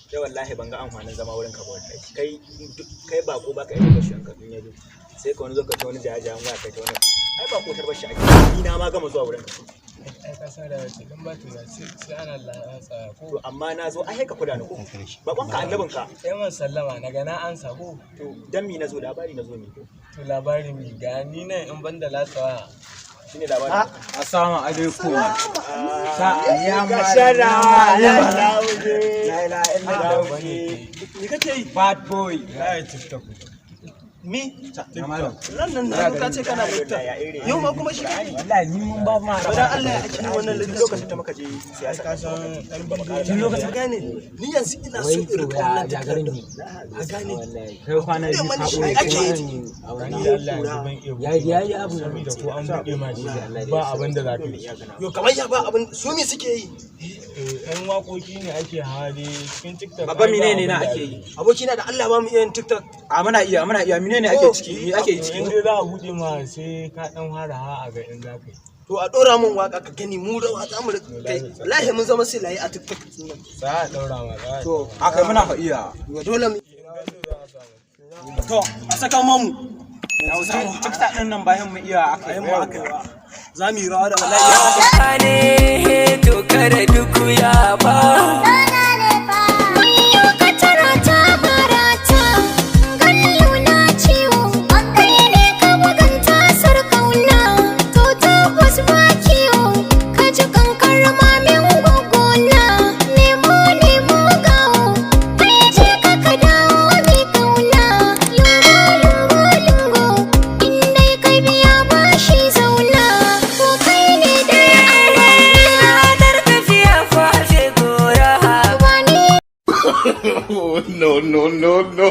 Kai wallahi ban ga amfanin zama wurin ka ba wallahi. Kai bako baka yi da shan kafin yazo. Sai ka wani zo ka ta wani jajayen waya kai ta wani. Ai ba kotar bashi ake. Ni na ma gama zuwa wurin ka. Ai ka sa da wace dan ba ta sai ana latsa ko. To amma na zo ai ka kula ni ko. Bakon ka annabin ka. Sai man sallama na ga na ansa ko. To dan mi nazo labari nazo mi ko. To labari mi ga ni nan in banda latsawa. Shine labarin. Assalamu alaikum. Ya mashara ya lauje. La ilaha illallah. Ni kake yi? Bad boy. Ai TikTok. Mi? Nan ka ce kana TikTok. Yau ma kuma shi kake. Wallahi ni mun ba ma. Dan Allah ya aki wannan lokacin da muka je siyasa. Ka san dan bindi. Tun lokacin gane ni yanzu ina so irin wannan jagarin ni. A gane. Kai kwana ji ka boye yayi abu da ko an bude ma shi ba abin da zaka yi. Yo kamar ya ba abin su me suke yi? Ɗan waƙoƙi ne ake hali cikin TikTok. Baba menene na ake yi? Abokina da Allah ba mu iya yin TikTok. A muna iya menene ake ciki? Me ake yi ciki? In dai za a bude ma sai ka dan fara ha a ga in zaka yi. To a dora mun waka ka gani mu da waka mu kai. Wallahi mun zama silayi a TikTok din nan. Sai a daura ma. To akai muna fa iya. Dole mu. To a saka mu. TikTok din nan bayan mu iya akai mu akai. Za mu yi rawa da wallahi. Ne to kada duk ya ba. No.